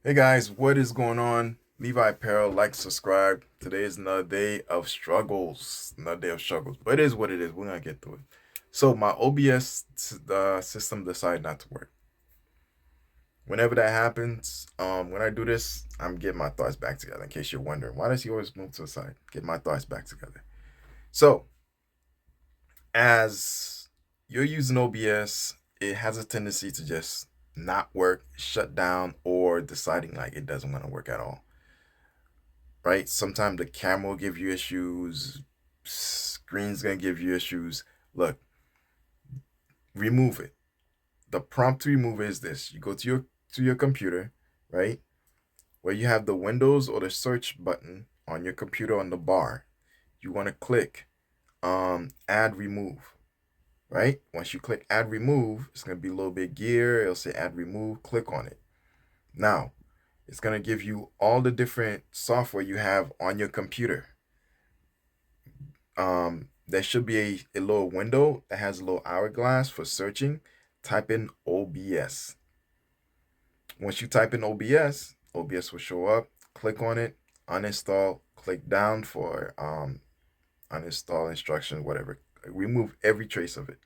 Hey guys, what is going on? Levi Apparel, like, subscribe. Today is another day of struggles. Another day of struggles. But it is what it is. We're gonna get through it. So my OBS system decided not to work. Whenever that happens, when I do this, I'm getting my thoughts back together. In case you're wondering, why does he always move to the side? Get my thoughts back together. So as you're using OBS, it has a tendency to just not work, shut down, or deciding like it doesn't want to work at all. Right? Sometimes the camera will give you issues, screen's gonna give you issues. Look, remove it. The prompt to remove it is this. You go to your computer, right? Where you have the Windows or the search button on your computer on the bar. You want to click add remove, right? Once you click add remove, it's gonna be a little bit gear. It'll say add remove, click on it. Now, it's gonna give you all the different software you have on your computer. There should be a little window that has a little hourglass for searching. Type in OBS. Once you type in OBS, OBS will show up. Click on it, uninstall, click down for uninstall instructions, whatever. Remove every trace of it.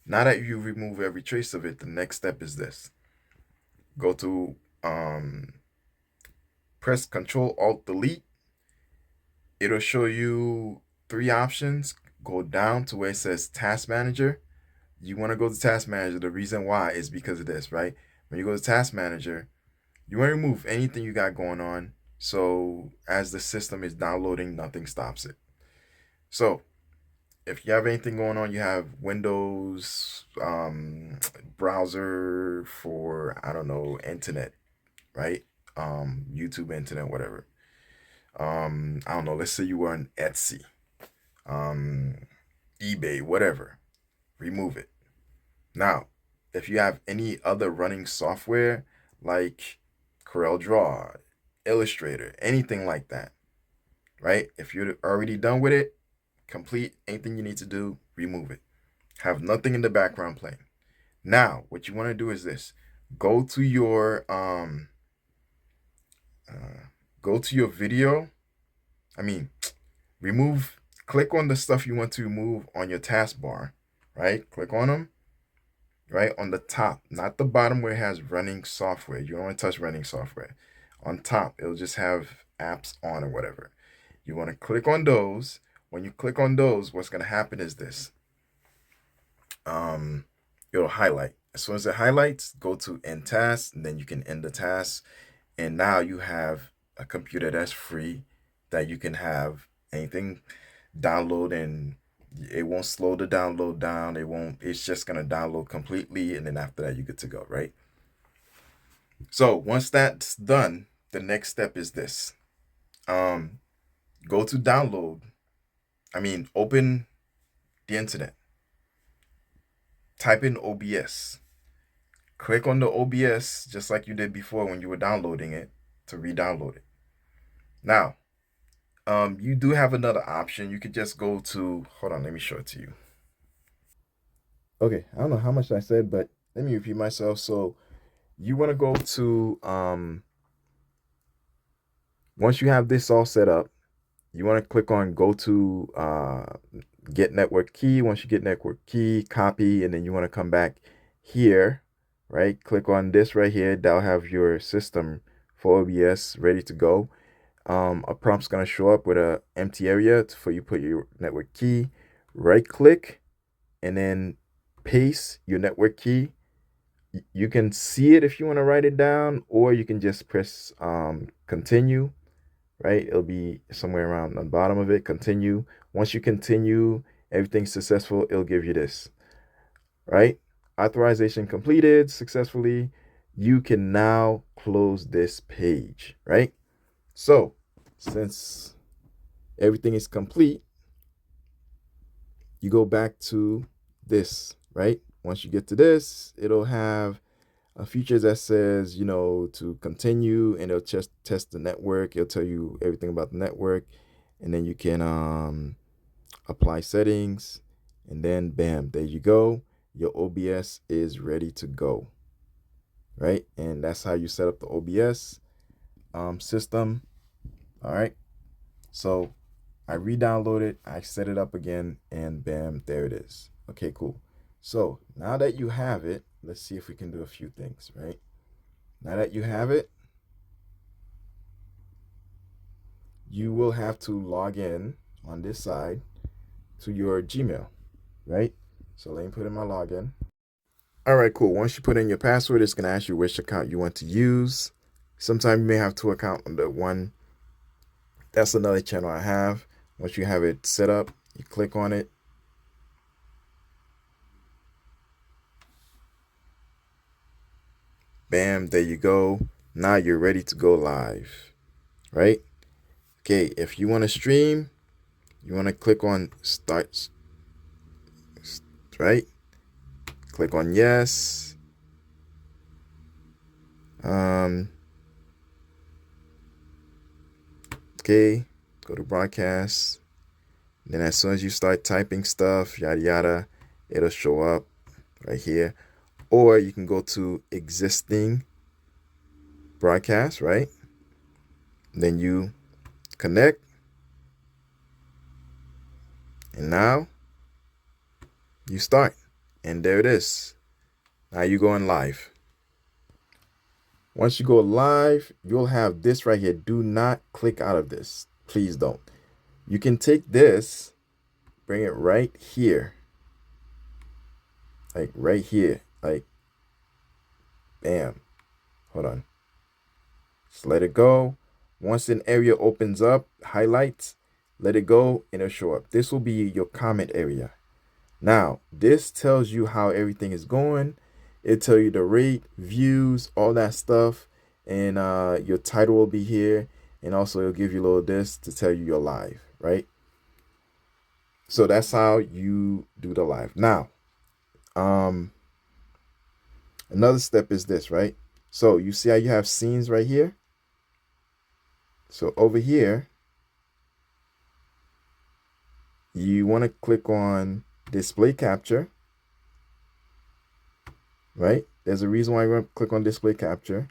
Now that you remove every trace of it, the next step is this. Go to press Control Alt Delete. It'll show you three options. Go down to where it says Task Manager. You want to go to Task Manager. The reason why is because of this, right? When you go to Task Manager, you want to remove anything you got going on. So as the system is downloading, nothing stops it. So if you have anything going on, you have Windows browser for, I don't know, internet, right? YouTube internet, whatever. I don't know. Let's say you were on Etsy, um, eBay, whatever. Remove it. Now, if you have any other running software like CorelDRAW, Illustrator, anything like that, right? If you're already done with it, complete anything you need to do, remove it. Have nothing in the background playing. Now, what you want to do is this: go to your go to your video. I mean, remove. Click on the stuff you want to remove on your taskbar, right? Click on them, right on the top, not the bottom where it has running software. You don't want to touch running software. On top, it'll just have apps on or whatever. You want to click on those. When you click on those, what's going to happen is this. It'll highlight. As soon as it highlights, go to end task, and then you can end the task. And now you have a computer that's free that you can have anything download, and it won't slow the download down. It's just gonna download completely, and then after that, you're good to go, right? So once that's done, the next step is this. Go to download. Open the internet. Type in OBS. Click on the OBS just like you did before when you were downloading it to re-download it. Now, you do have another option. You could just go to, hold on, let me show it to you. Okay, I don't know how much I said, but let me repeat myself. So you want to go to, once you have this all set up, you want to click on go to get network key. Once you get network key, copy, and then you want to come back here, right? Click on this right here. That'll have your system for OBS ready to go. A prompt's gonna show up with a empty area for you put your network key. Right click and then paste your network key. You can see it if you want to write it down, or you can just press continue. Right, it'll be somewhere around the bottom of it. Continue. Once you continue, everything's successful. It'll give you this. Right, authorization completed successfully. You can now close this page. Right. So, since everything is complete, you go back to this, right? Once you get to this, it'll have a feature that says, to continue, and it'll just test the network. It'll tell you everything about the network, and then you can apply settings, and then bam, there you go. Your OBS is ready to go. right? And that's how you set up the OBS system. All right. So I re-download it, I set it up again, and bam, there it is. Okay, cool. So now that you have it, let's see if we can do a few things, right? Now that you have it, you will have to log in on this side to your Gmail, right? So let me put in my login. All right, cool. Once you put in your password, it's going to ask you which account you want to use. Sometimes you may have two accounts on the one. That's another channel I have. Once you have it set up, you click on it. Bam, there you go. Now you're ready to go live, right? Okay, if you want to stream, you want to click on start, right? Click on yes. Okay, go to broadcast. Then as soon as you start typing stuff, yada yada, it'll show up right here. Or you can go to existing broadcast, right? Then you connect. And now you start. And there it is. Now you're going live. Once you go live, you'll have this right here. Do not click out of this. Please don't. You can take this, bring it right here. Like right here. Like, bam. Hold on. Just let it go. Once an area opens up, highlights, let it go and it'll show up. This will be your comment area. Now, this tells you how everything is going. It'll tell you the rate, views, all that stuff. And your title will be here. And also it'll give you a little this to tell you you're live, right? So that's how you do the live. Now, another step is this, right? So you see how you have scenes right here? So over here, you want to click on display capture, right? There's a reason why you want to click on display capture.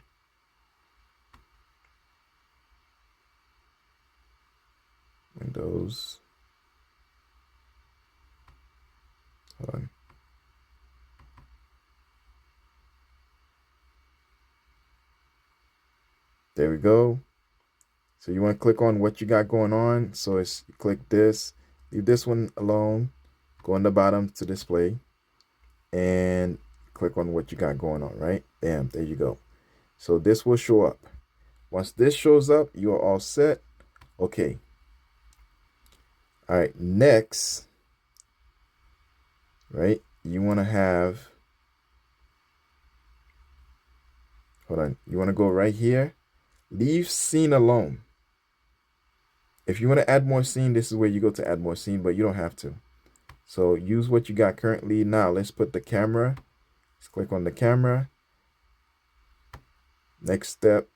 Windows. Hold on. There we go. So you want to click on what you got going on. So it's click this, leave this one alone, go on the bottom to display, and click on what you got going on, right? Bam, there you go. So this will show up. Once this shows up, you are all set. Okay. All right, next, right? You want to have, hold on, you want to go right here, leave scene alone. If you want to add more scene, this is where you go to add more scene, but you don't have to. So use what you got currently. Now let's put the camera. Let's click on the camera. Next step.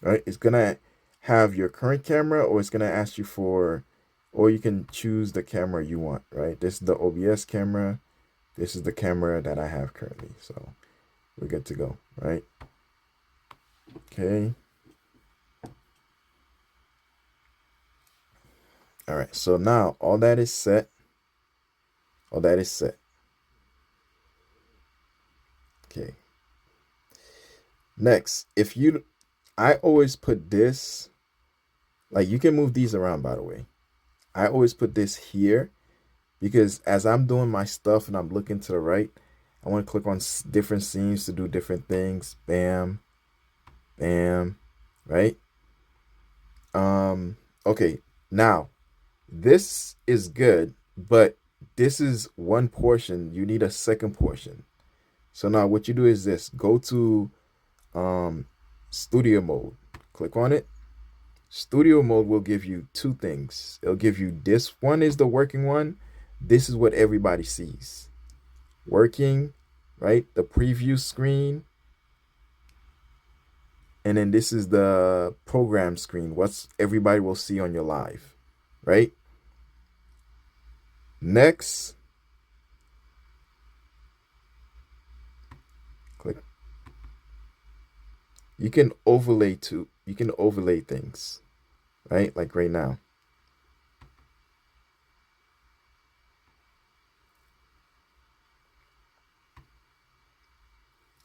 All right, it's gonna have your current camera, or it's gonna ask you for, or you can choose the camera you want, right? This is the OBS camera. This is the camera that I have currently. So we're good to go, right? Okay. All right, so now all that is set. All that is set. Okay. Next, I always put this, like you can move these around, by the way. I always put this here because as I'm doing my stuff and I'm looking to the right, I want to click on different scenes to do different things. Bam, bam, right? Okay, now this is good, but this is one portion. You need a second portion. So now what you do is this: go to studio mode, click on it. Studio mode will give you two things. It'll give you this one is the working one. This is what everybody sees. Working, right? The preview screen. And then this is the program screen. What's everybody will see on your live, right? Next, You can overlay too. You can overlay things, right? Like right now.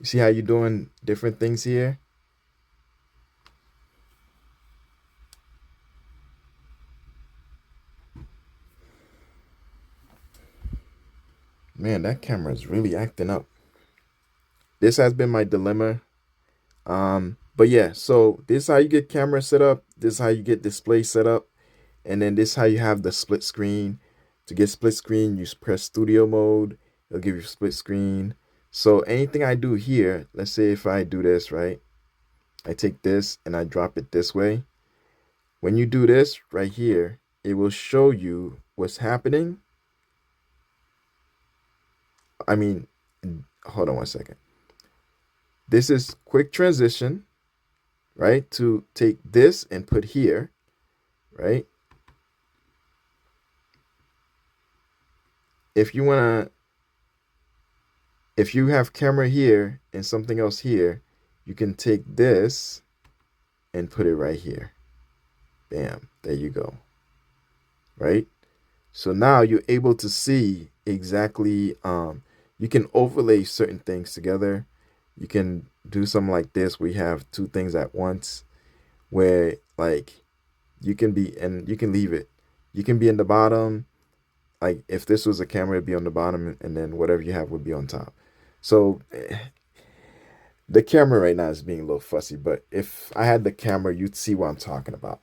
You see how you're doing different things here? Man, that camera is really acting up. This has been my dilemma. But yeah, so this is how you get camera set up. This is how you get display set up. And then this is how you have the split screen. To get split screen, you press studio mode. It'll give you split screen. So anything I do here, let's say if I do this, right? I take this and I drop it this way. When you do this right here, it will show you what's happening. I mean, hold on one second. This is quick transition, right? To take this and put here, right? If you want to, if you have camera here and something else here, you can take this and put it right here. Bam, there you go. Right? So now you're able to see exactly, you can overlay certain things together. You can do something like this where you have two things at once, where like you can be, and you can leave it. You can be in the bottom. Like if this was a camera, it'd be on the bottom, and then whatever you have would be on top. So the camera right now is being a little fussy, but if I had the camera, you'd see what I'm talking about,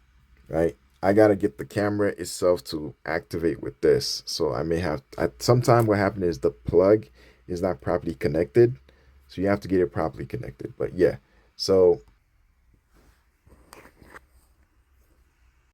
right? I gotta get the camera itself to activate with this. So I may have, sometime what happened is the plug is not properly connected. So you have to get it properly connected. But yeah, so